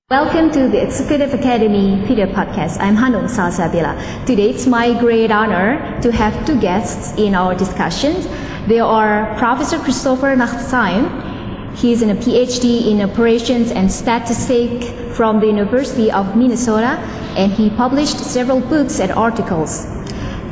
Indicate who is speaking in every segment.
Speaker 1: Welcome to the Executive Academy video podcast. I'm Hanung Salsabila. Today it's my great honor to have two guests in our discussions. They are Professor Christopher Nachtsheim. He is a PhD in Operations and Statistics from the University of Minnesota, and he published several books and articles.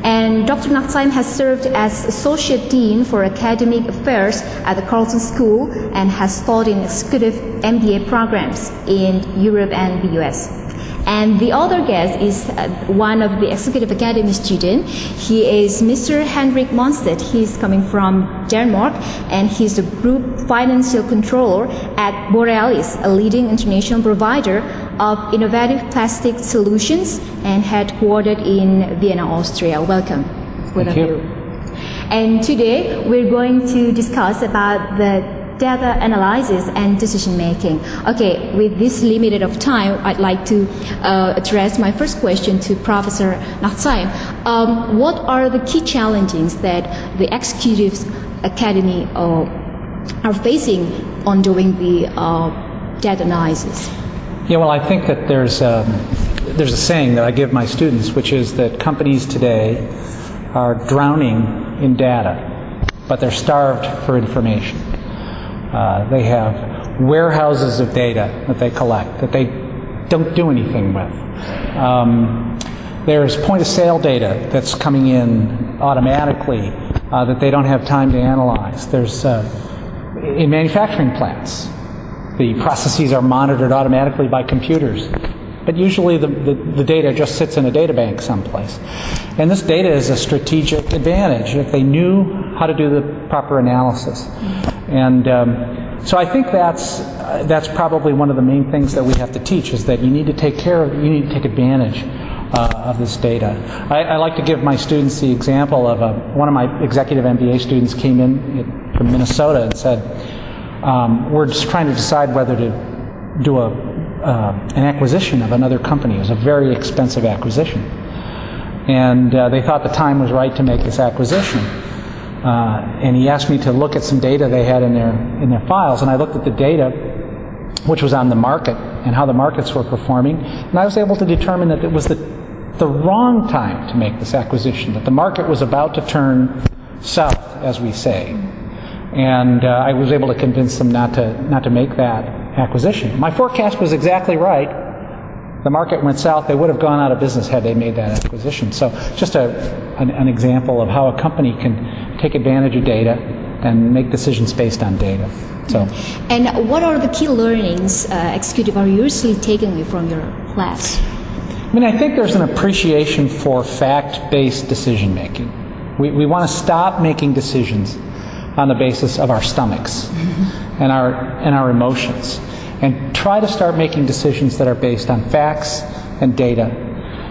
Speaker 1: And Dr. Nachtsheim has served as Associate Dean for Academic Affairs at the Carleton School and has taught in executive MBA programs in Europe and the US. And the other guest is one of the Executive Academy students. He is Mr. Henrik Monstedt. He's coming from Denmark, and he's the Group Financial Controller at Borealis, a leading international provider of innovative plastic solutions and headquartered in Vienna, Austria. Welcome, both of you. And today we're going to discuss about the data analysis and decision making. Okay, with this limited of time, I'd like to address my first question to Professor Nachtsheim. What are the key challenges that the Executive Academy are facing on doing the data analysis?
Speaker 2: Yeah, well, I think that there's a saying that I give my students, which is that companies today are drowning in data, but they're starved for information. They have warehouses of data that they collect that they don't do anything with. There's point-of-sale data that's coming in automatically that they don't have time to analyze. There's in manufacturing plants, the processes are monitored automatically by computers, but usually the data just sits in a data bank someplace. And this data is a strategic advantage if they knew how to do the proper analysis. And so I think that's probably one of the main things that we have to teach, is that you need to take advantage of this data. I like to give my students the example of one of my executive MBA students came in from Minnesota and said, we're just trying to decide whether to do an acquisition of another company. It was a very expensive acquisition. And they thought the time was right to make this acquisition. And he asked me to look at some data they had in their files, and I looked at the data which was on the market and how the markets were performing, and I was able to determine that it was the wrong time to make this acquisition, that the market was about to turn south, as we say. And I was able to convince them not to make that acquisition. My forecast was exactly right. The market went south. They would have gone out of business had they made that acquisition. So just an example of how a company can take advantage of data and make decisions based on data. So.
Speaker 1: And what are the key learnings executive are usually taking away from your class?
Speaker 2: I mean, I think there's an appreciation for fact-based decision making. We want to stop making decisions on the basis of our stomachs and our emotions, and try to start making decisions that are based on facts and data.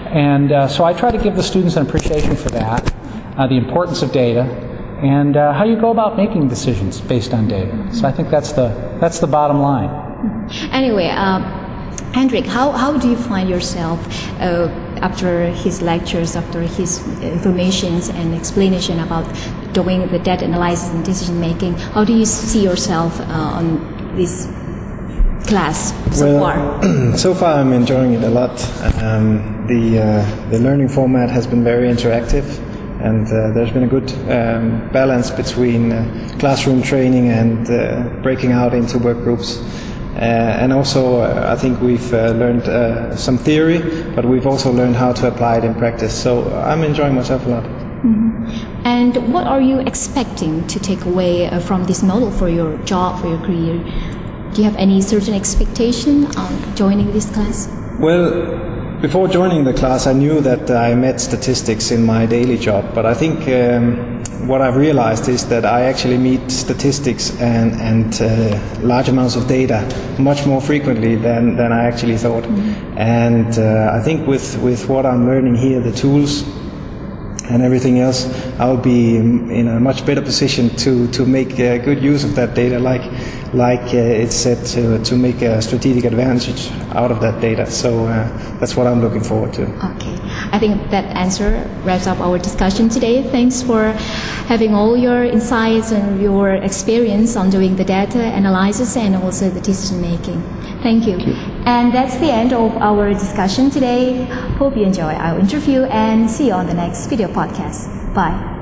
Speaker 2: And so I try to give the students an appreciation for that, the importance of data, and how you go about making decisions based on data. So I think that's the bottom line.
Speaker 1: Anyway, Hendrik, how do you find yourself after his lectures, after his informations and explanation about doing the data analysis and decision making? How do you see yourself on this class so far?
Speaker 3: So far I'm enjoying it a lot. The learning format has been very interactive, and there's been a good balance between classroom training and breaking out into work groups. And also I think we've learned some theory, but we've also learned how to apply it in practice. So I'm enjoying myself a lot.
Speaker 1: Mm-hmm. And what are you expecting to take away from this model for your job, for your career? Do you have any certain expectation on joining this class?
Speaker 3: Well, before joining the class, I knew that I met statistics in my daily job, but I think what I've realized is that I actually meet statistics and large amounts of data much more frequently than I actually thought. Mm-hmm. And I think with what I'm learning here, the tools and everything else, I'll be in a much better position to make good use of that data, like it's said, to make a strategic advantage out of that data. So that's what I'm looking forward to.
Speaker 1: Okay, I think that answer wraps up our discussion today. Thanks for having all your insights and your experience on doing the data analysis and also the decision making. Thank you. And that's the end of our discussion today. Hope you enjoy our interview and see you on the next video podcast. Bye.